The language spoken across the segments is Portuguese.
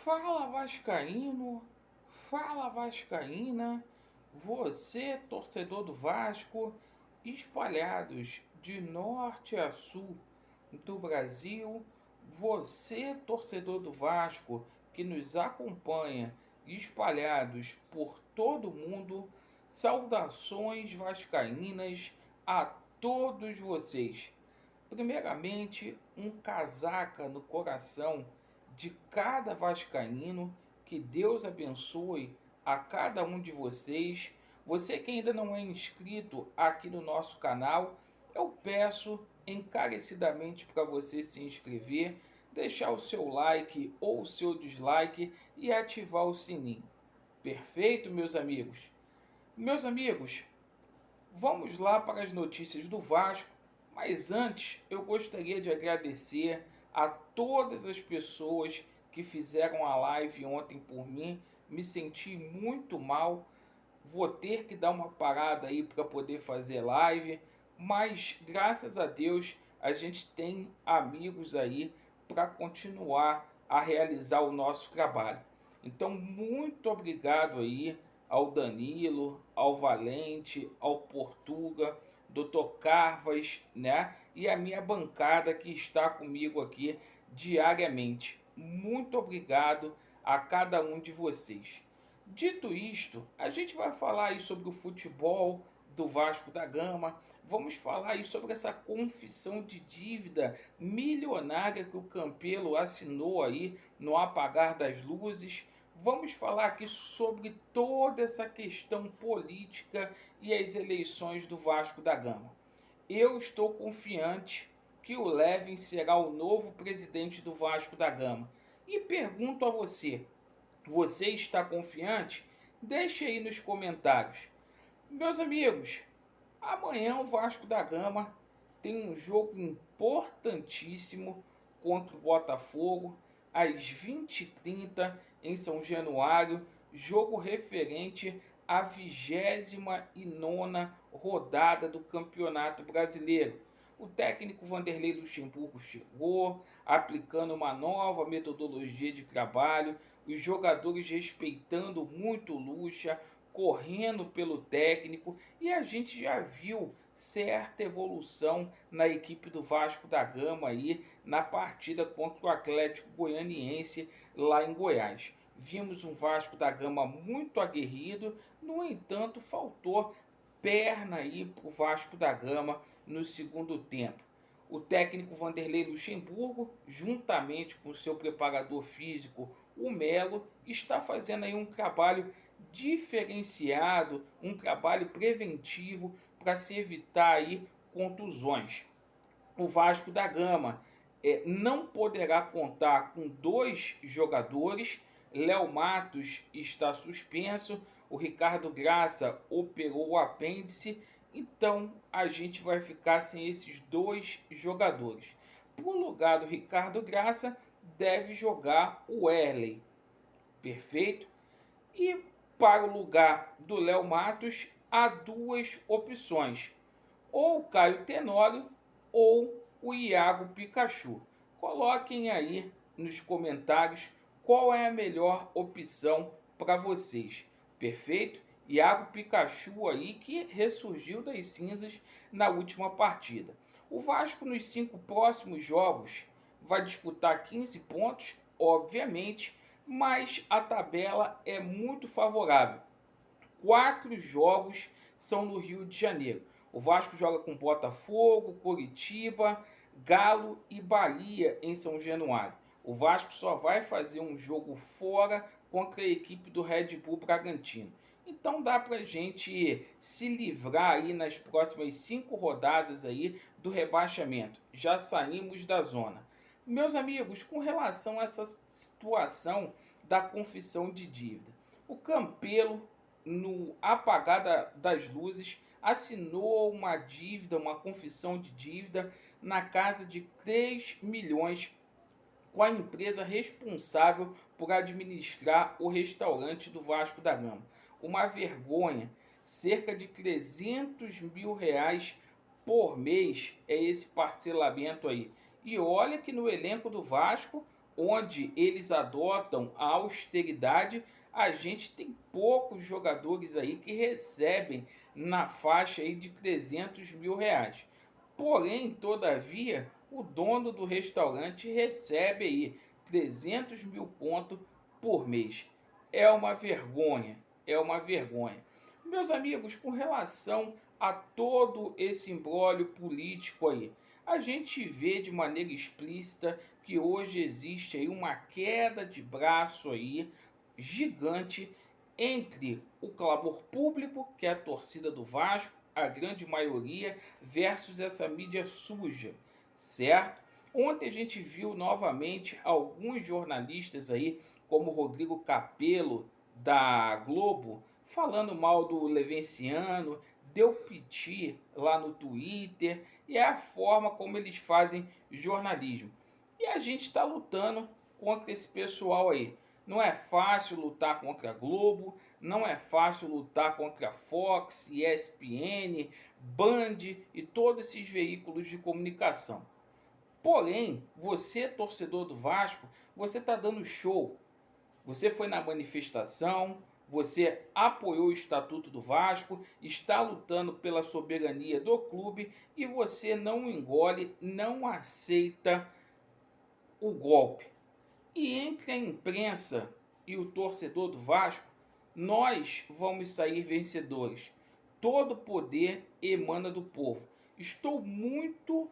Fala Vascaíno, fala Vascaína, você torcedor do Vasco, espalhados de norte a sul do Brasil, você torcedor do Vasco que nos acompanha, espalhados por todo o mundo, saudações vascaínas a todos vocês. Primeiramente, um casaca no coração de cada vascaíno. Que Deus abençoe a cada um de vocês. Você que ainda não é inscrito aqui no nosso canal, eu peço encarecidamente para você se inscrever, deixar o seu like ou o seu dislike e ativar o sininho. Perfeito, meus amigos? Meus amigos, vamos lá para as notícias do Vasco, mas antes eu gostaria de agradecer a todas as pessoas que fizeram a live ontem por mim. Me senti muito mal, vou ter que dar uma parada aí para poder fazer live, mas graças a Deus a gente tem amigos aí para continuar a realizar o nosso trabalho. Então, muito obrigado aí ao Danilo, ao Valente, ao Portuga, Dr. Carvas, né? E a minha bancada que está comigo aqui diariamente. Muito obrigado a cada um de vocês. Dito isto, a gente vai falar aí sobre o futebol do Vasco da Gama. Vamos falar aí sobre essa confissão de dívida milionária que o Campelo assinou aí no apagar das luzes. Vamos falar aqui sobre toda essa questão política e as eleições do Vasco da Gama. Eu estou confiante que o Levin será o novo presidente do Vasco da Gama. E pergunto a você, você está confiante? Deixe aí nos comentários. Meus amigos, amanhã o Vasco da Gama tem um jogo importantíssimo contra o Botafogo, às 20h30 em São Januário, jogo referente à 29ª rodada do Campeonato Brasileiro. O técnico Vanderlei Luxemburgo chegou, aplicando uma nova metodologia de trabalho, os jogadores respeitando muito o Luxa, correndo pelo técnico, e a gente já viu certa evolução na equipe do Vasco da Gama aí na partida contra o Atlético Goianiense lá em Goiás. Vimos um Vasco da Gama muito aguerrido, no entanto faltou perna aí para o Vasco da Gama no segundo tempo. O técnico Vanderlei Luxemburgo, juntamente com seu preparador físico, o Melo, está fazendo aí um trabalho diferenciado, um trabalho preventivo para se evitar aí contusões. O Vasco da Gama não poderá contar com 2 jogadores. Léo Matos está suspenso, o Ricardo Graça operou o apêndice, então a gente vai ficar sem esses 2 jogadores. Para o lugar do Ricardo Graça deve jogar o Erley, perfeito? E para o lugar do Léo Matos há 2 opções, ou o Caio Tenório ou o Iago Pikachu. Coloquem aí nos comentários qual é a melhor opção para vocês, perfeito? Iago Pikachu aí que ressurgiu das cinzas na última partida. O Vasco nos 5 próximos jogos vai disputar 15 pontos, obviamente, mas a tabela é muito favorável. 4 jogos são no Rio de Janeiro. O Vasco joga com Botafogo, Coritiba, Galo e Bahia em São Januário. O Vasco só vai fazer um jogo fora contra a equipe do Red Bull Bragantino. Então dá pra gente se livrar aí nas próximas 5 rodadas aí do rebaixamento. Já saímos da zona. Meus amigos, com relação a essa situação da confissão de dívida, o Campelo, no apagar das luzes, assinou uma dívida, uma confissão de dívida na casa de 3 milhões com a empresa responsável por administrar o restaurante do Vasco da Gama. Uma vergonha, cerca de 300 mil reais por mês é esse parcelamento aí. E olha que no elenco do Vasco onde eles adotam a austeridade, a gente tem poucos jogadores aí que recebem na faixa aí de 300 mil reais. Porém, todavia, o dono do restaurante recebe aí 300 mil conto por mês. É uma vergonha, é uma vergonha. Meus amigos, com relação a todo esse imbróglio político aí, a gente vê de maneira explícita que hoje existe aí uma queda de braço aí gigante entre o clamor público, que é a torcida do Vasco, a grande maioria, versus essa mídia suja, certo? Ontem a gente viu novamente alguns jornalistas aí, como Rodrigo Capello, da Globo, falando mal do Levenciano, deu piti lá no Twitter, e é a forma como eles fazem jornalismo. E a gente está lutando contra esse pessoal aí. Não é fácil lutar contra a Globo, não é fácil lutar contra a Fox, ESPN, Band e todos esses veículos de comunicação. Porém, você, torcedor do Vasco, você está dando show. Você foi na manifestação, você apoiou o Estatuto do Vasco, está lutando pela soberania do clube e você não engole, não aceita o golpe. E entre a imprensa e o torcedor do Vasco, nós vamos sair vencedores. Todo poder emana do povo. Estou muito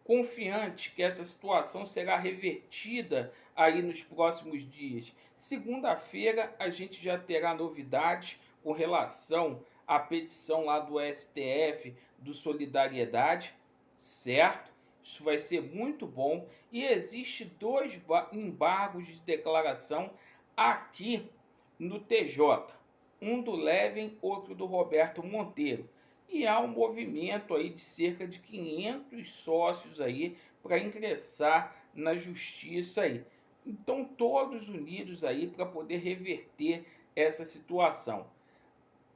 confiante que essa situação será revertida aí nos próximos dias. Segunda-feira a gente já terá novidades com relação à petição lá do STF do Solidariedade, certo? Isso vai ser muito bom. E existe dois embargos de declaração aqui no TJ. Um do Levin, outro do Roberto Monteiro. E há um movimento aí de cerca de 500 sócios aí para ingressar na justiça aí. Então todos unidos aí para poder reverter essa situação.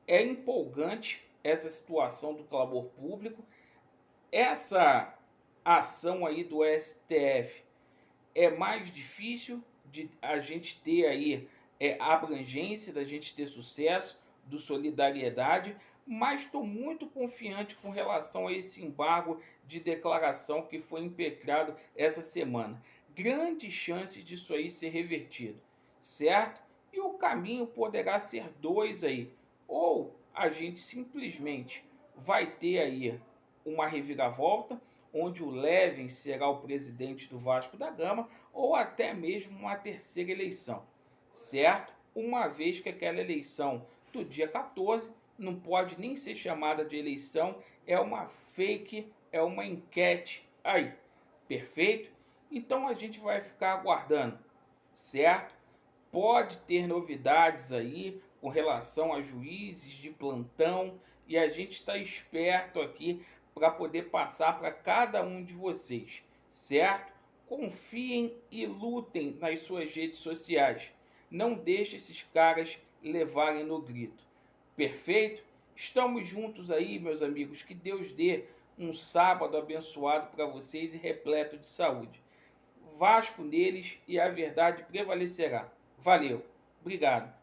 É empolgante essa situação do clamor público. Essa ação aí do STF é mais difícil de a gente ter aí a abrangência, da gente ter sucesso, do Solidariedade, mas estou muito confiante com relação a esse embargo de declaração que foi impetrado essa semana. Grande chance disso aí ser revertido, certo? E o caminho poderá ser dois aí. Ou a gente simplesmente vai ter aí uma reviravolta, onde o Levin será o presidente do Vasco da Gama, ou até mesmo uma terceira eleição, certo? Uma vez que aquela eleição do dia 14 não pode nem ser chamada de eleição, é uma fake, é uma enquete aí, perfeito? Então a gente vai ficar aguardando, certo? Pode ter novidades aí com relação a juízes de plantão e a gente está esperto aqui para poder passar para cada um de vocês, certo? Confiem e lutem nas suas redes sociais. Não deixe esses caras levarem no grito. Perfeito? Estamos juntos aí, meus amigos. Que Deus dê um sábado abençoado para vocês e repleto de saúde. Vasco neles e a verdade prevalecerá. Valeu. Obrigado.